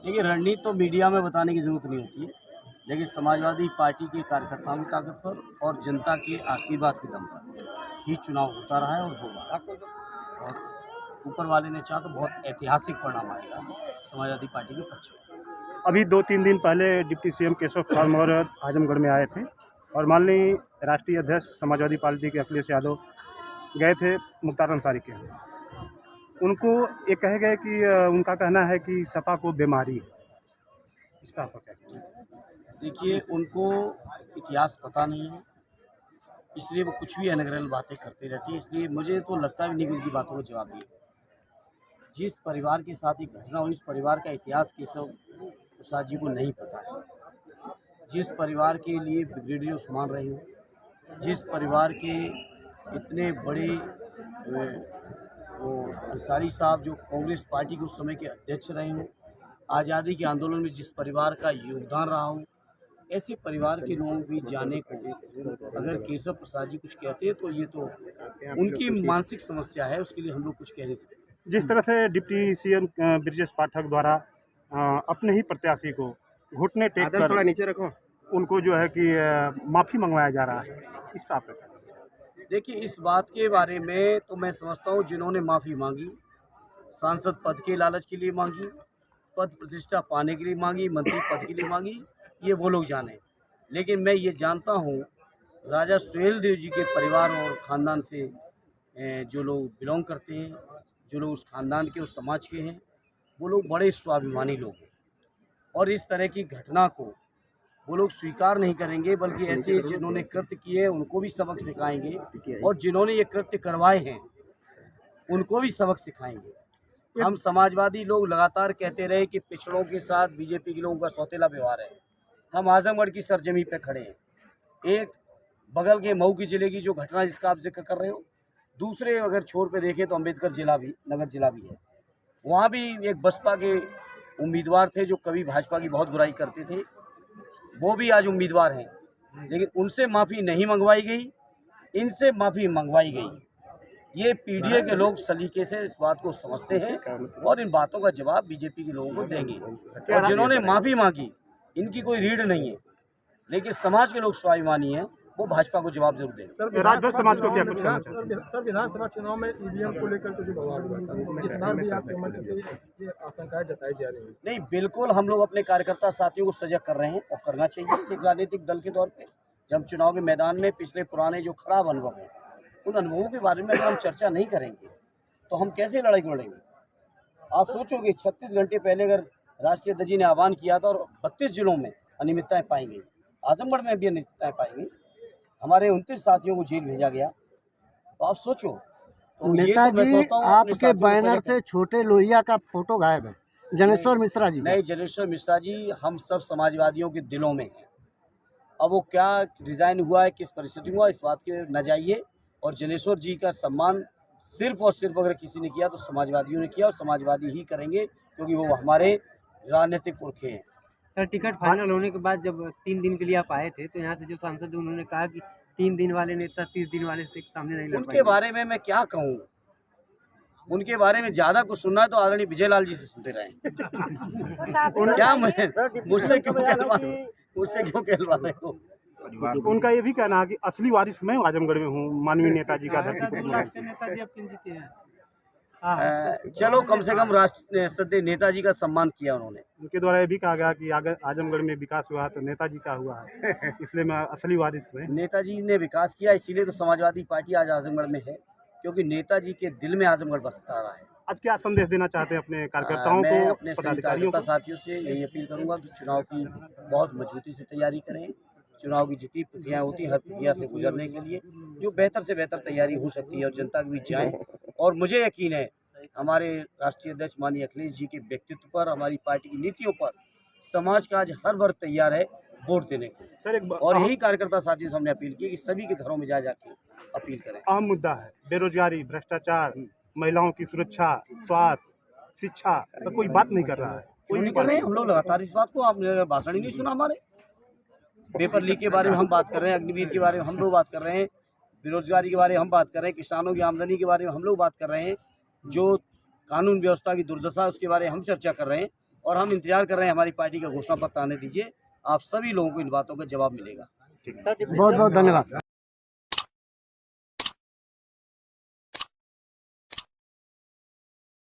देखिए, रणनीति तो मीडिया में बताने की ज़रूरत नहीं होती है, लेकिन समाजवादी पार्टी के कार्यकर्ताओं की ताकत पर और जनता के आशीर्वाद के दम पर ही चुनाव होता रहा है और होगा। और ऊपर वाले ने चाहा तो बहुत ऐतिहासिक परिणाम आएगा समाजवादी पार्टी के पक्ष में। अभी 2-3 दिन पहले डिप्टी सीएम केशव प्रसाद मौर्य आजमगढ़ में आए थे और माननीय राष्ट्रीय अध्यक्ष समाजवादी पार्टी के अखिलेश यादव गए थे मुख्तार अंसारी के यहाँ। उनको ये कहे गए कि उनका कहना है कि सपा को बीमारी है। इस पर आपका क्या कहना है? देखिए, उनको इतिहास पता नहीं है, इसलिए वो कुछ भी अनगढ़ बातें करते रहती है। इसलिए मुझे तो लगता भी नहीं कि उनकी बातों को जवाब दिए। जिस परिवार के साथ ये घटना हुई, इस परिवार का इतिहास केशव प्रसाद जी को नहीं पता है। जिस परिवार के लिए ब्रिगेडियर उस्मान रहे हो, जिस परिवार के इतने बड़े वो अंसारी साहब जो कांग्रेस पार्टी के उस समय के अध्यक्ष रहे हो, आज़ादी के आंदोलन में जिस परिवार का योगदान रहा हो, ऐसे परिवार के लोगों की जाने को अगर केशव प्रसाद जी कुछ कहते हैं तो ये तो उनकी मानसिक समस्या है, उसके लिए हम लोग कुछ कह नहीं सकते। जिस तरह से डिप्टी सीएम ब्रजेश पाठक द्वारा अपने ही प्रत्याशी को घुटने टेक कर थोड़ा नीचे रखो, उनको जो है कि माफ़ी मंगवाया जा रहा है, इस पर आपका क्या कहना है? देखिए, इस बात के बारे में तो मैं समझता हूँ जिन्होंने माफ़ी मांगी, सांसद पद के लालच के लिए मांगी, पद प्रतिष्ठा पाने के लिए मांगी, मंत्री पद के लिए मांगी, ये वो लोग जाने। लेकिन मैं ये जानता हूँ राजा सुहेलदेव जी के परिवार और ख़ानदान से जो लोग बिलोंग करते हैं, जो लोग उस ख़ानदान के उस समाज के हैं, वो लोग बड़े स्वाभिमानी लोग हैं और इस तरह की घटना को वो लोग स्वीकार नहीं करेंगे, बल्कि ऐसे जिन्होंने कृत्य किए उनको भी सबक सिखाएंगे और जिन्होंने ये कृत्य करवाए हैं उनको भी सबक सिखाएंगे। हम समाजवादी लोग लगातार कहते रहे कि पिछड़ों के साथ बीजेपी के लोगों का सौतेला व्यवहार है। हम आजमगढ़ की सरजमी पे खड़े हैं। एक बगल के मऊ की जिले की जो घटना जिसका आप जिक्र कर रहे हो, दूसरे अगर छोर पे देखें तो अम्बेडकर जिला भी, नगर जिला भी है। वहाँ भी एक बसपा के उम्मीदवार थे जो कभी भाजपा की बहुत बुराई करते थे, वो भी आज उम्मीदवार हैं, लेकिन उनसे माफ़ी नहीं मंगवाई गई, इनसे माफ़ी मंगवाई गई। ये पीडीए के लोग सलीके से इस बात को समझते हैं और इन बातों का जवाब बीजेपी के लोगों को देंगे। और जिन्होंने माफ़ी मांगी इनकी कोई रीढ़ नहीं है, लेकिन समाज के लोग स्वाभिमानी हैं, वो भाजपा को जवाब जरूर देंगे। राजभर समाज को क्या कुछ कहना चाहते हैं? सर, विधानसभा चुनाव में ईवीएम को लेकर के जो बवाल हुआ था, इस बार भी आपके मंच से ये आशंकाएं जताई जा रही हैं। नहीं, बिल्कुल हम लोग अपने कार्यकर्ता साथियों को सजग कर रहे हैं और करना चाहिए। एक राजनीतिक दल के तौर पे जब हम चुनाव के मैदान में पिछले पुराने जो खराब अनुभव हैं, उन अनुभवों के बारे में अगर हम चर्चा नहीं करेंगे तो हम कैसे लड़ाई लड़ेंगे। आप सोचोगे 36 घंटे पहले अगर राष्ट्रीय अध्यक्ष जी ने आह्वान किया था और 32 जिलों में अनियमितताएं पाई गई, आजमगढ़ में भी अनियमितताएं पाई गई, हमारे 29 साथियों को जेल भेजा गया, तो आप सोचो। तो नेताजी आपके बैनर से छोटे लोहिया का फोटो गायब है, जनेश्वर मिश्रा जी। नहीं, जनेश्वर मिश्रा जी हम सब समाजवादियों के दिलों में हैं। अब वो क्या डिज़ाइन हुआ है, किस परिस्थिति में हुआ, इस बात के न जाइए। और जनेश्वर जी का सम्मान सिर्फ और सिर्फ अगर किसी ने किया तो समाजवादियों ने किया और समाजवादी ही करेंगे, क्योंकि वो हमारे राजनीतिक पुरखे हैं। सर, टिकट फाइनल होने के बाद जब 3 दिन के लिए आप आए थे तो यहाँ से जो सांसद उन्होंने कहा कि 3 दिन वाले नेता 30 दिन वाले से सामने नहीं लड़ पाएंगे। उनके बारे में मैं क्या कहूँ, उनके बारे में ज़्यादा कुछ सुनना है तो आदरणीय विजय लाल जी से सुनते रहें। क्या मैं मुझसे क्यों कहलवा रहे हो? उनका ये भी कहना है कि असली वारिस मैं आजमगढ़ में हूँ, माननीय नेताजी का धरती पर। नेताजी अब किन जीते हैं? चलो, कम से कम राष्ट्र सदैव नेताजी का सम्मान किया उन्होंने। उनके द्वारा ये भी कहा गया कि अगर आजमगढ़ में विकास हुआ तो नेताजी का हुआ है, इसलिए मैं असली वारिस में। नेताजी ने विकास किया, इसीलिए तो समाजवादी पार्टी आज आजमगढ़ में है, क्योंकि नेताजी के दिल में आजमगढ़ बसता रहा है। आज क्या संदेश देना चाहते हैं अपने कार्यकर्ताओं मैं को, अपने सभी पदाधिकारियों कार्यकर्ता को? साथियों से यही अपील करूंगा कि चुनाव की बहुत मजबूती से तैयारी करें। चुनाव की जितनी प्रक्रियाएं होती हैं, हर प्रक्रिया से गुजरने के लिए जो बेहतर से बेहतर तैयारी हो सकती है और जनता के बीच जाएं। और मुझे यकीन है हमारे राष्ट्रीय अध्यक्ष माननीय अखिलेश जी के व्यक्तित्व पर, हमारी पार्टी की नीतियों पर समाज का आज हर वर्ग तैयार है वोट देने को। सर, और यही कार्यकर्ता साथियों से हमने अपील की कि सभी के घरों में जा जाके अपील करें। अहम मुद्दा है बेरोजगारी, भ्रष्टाचार, महिलाओं की सुरक्षा, स्वास्थ्य, शिक्षा, तो कोई बात नहीं कर रहा है। कोई नहीं कर रहे हैं, हम लोग लगातार इस बात को, आपने भाषण ही नहीं सुना हमारे। पेपर लीक के बारे में हम बात कर रहे हैं, अग्निवीर के बारे में हम लोग बात कर रहे हैं, बेरोजगारी के बारे में हम बात कर रहे हैं, किसानों की आमदनी के बारे में हम लोग बात कर रहे हैं, जो कानून व्यवस्था की दुर्दशा है उसके बारे में हम चर्चा कर रहे हैं। और हम इंतजार कर रहे हैं, हमारी पार्टी का घोषणा पत्र आने दीजिए, आप सभी लोगों को इन बातों का जवाब मिलेगा। बहुत बहुत धन्यवाद।